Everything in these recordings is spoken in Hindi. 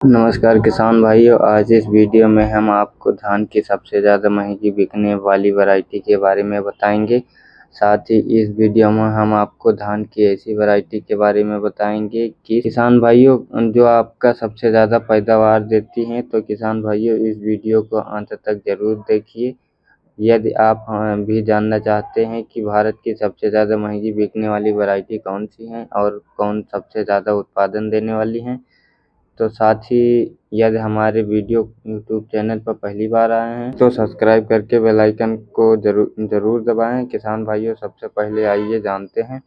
नमस्कार किसान भाइयों, आज इस वीडियो में हम आपको धान की सबसे ज़्यादा महंगी बिकने वाली वैरायटी के बारे में बताएंगे। साथ ही इस वीडियो में हम आपको धान की ऐसी वैरायटी के बारे में बताएंगे कि किसान भाइयों जो आपका सबसे ज़्यादा पैदावार देती हैं। तो किसान भाइयों इस वीडियो को अंत तक ज़रूर देखिए। यदि आप भी जानना चाहते हैं कि भारत की सबसे ज़्यादा महंगी बिकने वाली वैरायटी कौन सी हैं और कौन सबसे ज़्यादा उत्पादन देने वाली हैं, तो साथ ही यदि हमारे वीडियो यूट्यूब चैनल पर पहली बार आए हैं तो सब्सक्राइब करके बेल आइकन को ज़रूर दबाएं। किसान भाइयों, सबसे पहले आइए जानते हैं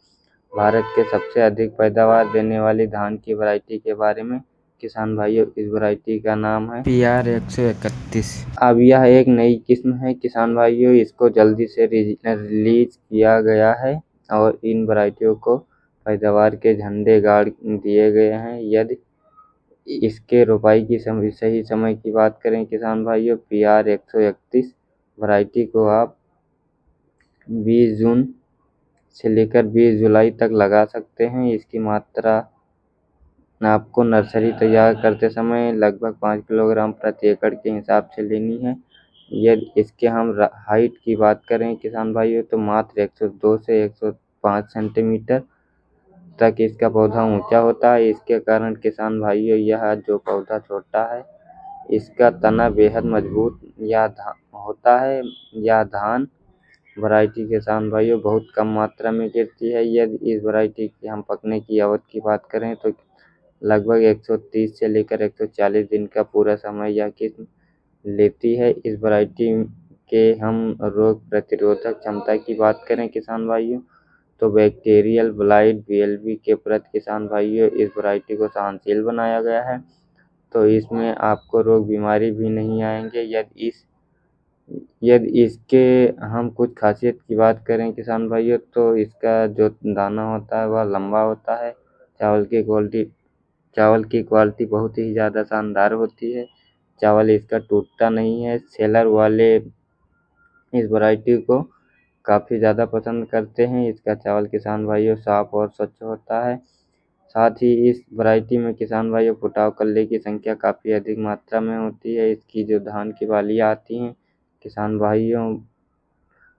भारत के सबसे अधिक पैदावार देने वाली धान की वैरायटी के बारे में। किसान भाइयों, इस वैरायटी का नाम है PR 131। अब यह एक नई किस्म है किसान भाइयों, इसको जल्दी से रिलीज किया गया है और इन वैरायटियों को पैदावार के झंडे गाड़ दिए गए हैं। यदि इसके रोपाई की सही समय की बात करें किसान भाइयों, PR 131 वैरायटी को आप 20 जून से लेकर 20 जुलाई तक लगा सकते हैं। इसकी मात्रा आपको नर्सरी तैयार करते समय लगभग 5 किलोग्राम प्रति एकड़ के हिसाब से लेनी है। यदि इसके हम हाइट की बात करें किसान भाइयों, तो मात्र 102 से 105 सेंटीमीटर तक इसका पौधा ऊंचा होता है। इसके कारण किसान भाइयों, यह जो पौधा छोटा है इसका तना बेहद मजबूत होता है। यह धान वैरायटी किसान भाइयों बहुत कम मात्रा में गिरती है। यदि इस वैरायटी की हम पकने की अवधि की बात करें तो लगभग 130 से लेकर 140 दिन का पूरा समय यह किस्म लेती है। इस वैरायटी के हम रोग प्रतिरोधक क्षमता की बात करें किसान भाइयों, तो बैक्टीरियल ब्लाइट BLB के प्रति किसान भाइयों इस वैरायटी को सहनशील बनाया गया है। तो इसमें आपको रोग बीमारी भी नहीं आएंगे। यदि इसके हम कुछ खासियत की बात करें किसान भाइयों, तो इसका जो दाना होता है वह लंबा होता है। चावल की क्वालिटी बहुत ही ज़्यादा शानदार होती है। चावल इसका टूटता नहीं है। सेलर वाले इस वैरायटी को काफ़ी ज़्यादा पसंद करते हैं। इसका चावल किसान भाइयों साफ और स्वच्छ होता है। साथ ही इस वैरायटी में किसान भाइयों फुटाव कल्ले की संख्या काफ़ी अधिक मात्रा में होती है। इसकी जो धान की बालियाँ आती हैं किसान भाइयों,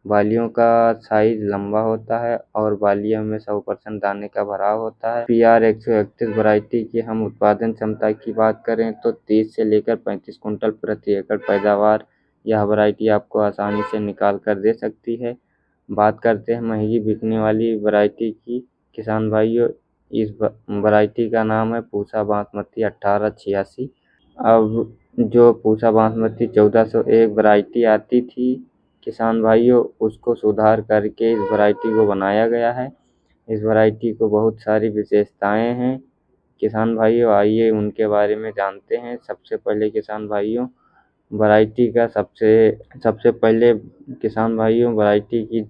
बालियों का साइज लंबा होता है और बालियों में 100% दाने का भराव होता है। PR 131 वैरायटी की हम उत्पादन क्षमता की बात करें तो 30 से लेकर 35 कुंटल प्रति एकड़ पैदावार यह वैरायटी आपको आसानी से निकाल कर दे सकती है। बात करते हैं महंगी बिकने वाली वैरायटी की किसान भाइयों, इस वैरायटी का नाम है पूसा बासमती 1886। अब जो पूसा बासमती 1401 वैरायटी आती थी किसान भाइयों, उसको सुधार करके इस वैरायटी को बनाया गया है। इस वैरायटी को बहुत सारी विशेषताएं हैं किसान भाइयों, आइए उनके बारे में जानते हैं। सबसे पहले किसान भाइयों, वैरायटी का सबसे पहले किसान भाइयों वैरायटी की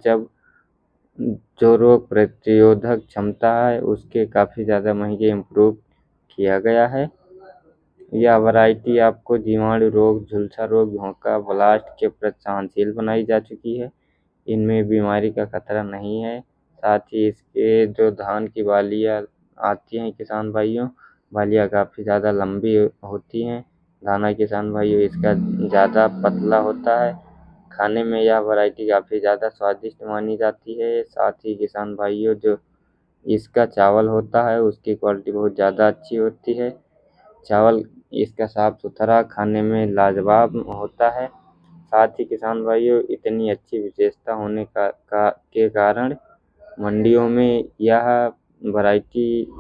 जो रोग प्रतिरोधक क्षमता है उसके काफ़ी ज़्यादा महंगे इम्प्रूव किया गया है। यह वैरायटी आपको जीवाणु रोग, झुलसा रोग, झोंका, ब्लास्ट के प्रति सहनशील बनाई जा चुकी है। इनमें बीमारी का खतरा नहीं है। साथ ही इसके जो धान की बालियाँ आती हैं किसान भाइयों, बालियाँ काफ़ी ज़्यादा लंबी होती हैं। दाना किसान भाइयों इसका ज़्यादा पतला होता है। खाने में यह वैरायटी काफ़ी ज़्यादा स्वादिष्ट मानी जाती है। साथ ही किसान भाइयों, जो इसका चावल होता है उसकी क्वालिटी बहुत ज़्यादा अच्छी होती है। चावल इसका साफ सुथरा, खाने में लाजवाब होता है। साथ ही किसान भाइयों, इतनी अच्छी विशेषता होने के कारण मंडियों में यह वैरायटी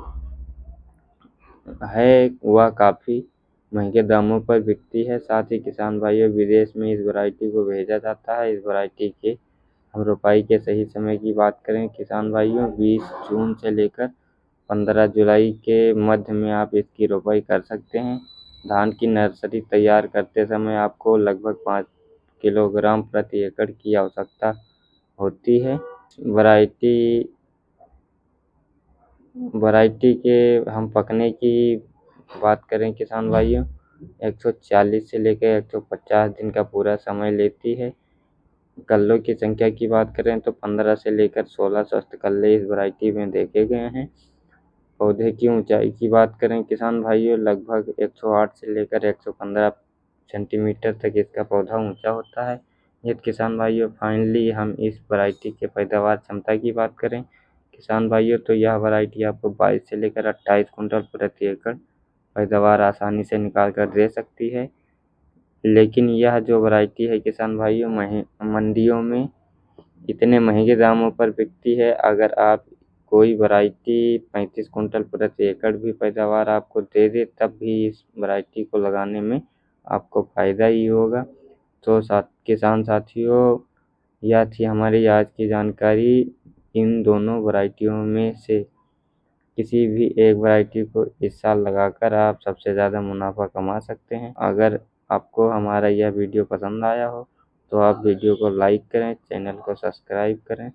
है वह काफ़ी महंगे दामों पर बिकती है। साथ ही किसान भाइयों, विदेश में इस वैरायटी को भेजा जाता है। इस वैरायटी के हम रोपाई के सही समय की बात करें किसान भाइयों, 20 जून से लेकर 15 जुलाई के मध्य में आप इसकी रोपाई कर सकते हैं। धान की नर्सरी तैयार करते समय आपको लगभग 5 किलोग्राम प्रति एकड़ की आवश्यकता होती है। वैरायटी के हम पकने की बात करें किसान भाइयों, 140 से लेकर 150 दिन का पूरा समय लेती है। कल्लों की संख्या की बात करें तो 15 से लेकर 16 स्वस्थ कल्ले इस वैरायटी में देखे गए हैं। पौधे की ऊंचाई की बात करें किसान भाइयों, लगभग 108 से लेकर 115 सेंटीमीटर तक इसका पौधा ऊंचा होता है। यदि किसान भाइयों फाइनली हम इस वैरायटी के पैदावार क्षमता की बात करें किसान भाइयों, तो यह वैरायटी आपको 22 से लेकर 28 कुंटल प्रति एकड़ पैदावार आसानी से निकाल कर दे सकती है। लेकिन यह जो वैरायटी है किसान भाइयों मंडियों में इतने महंगे दामों पर बिकती है। अगर आप कोई वैरायटी 35 कुंटल प्रति एकड़ भी पैदावार आपको दे दे, तब भी इस वैरायटी को लगाने में आपको फ़ायदा ही होगा। तो किसान साथियों, यह थी हमारी आज की जानकारी। इन दोनों वैरायटियों में से किसी भी एक वैरायटी को इस साल लगाकर आप सबसे ज़्यादा मुनाफा कमा सकते हैं। अगर आपको हमारा यह वीडियो पसंद आया हो तो आप वीडियो को लाइक करें, चैनल को सब्सक्राइब करें।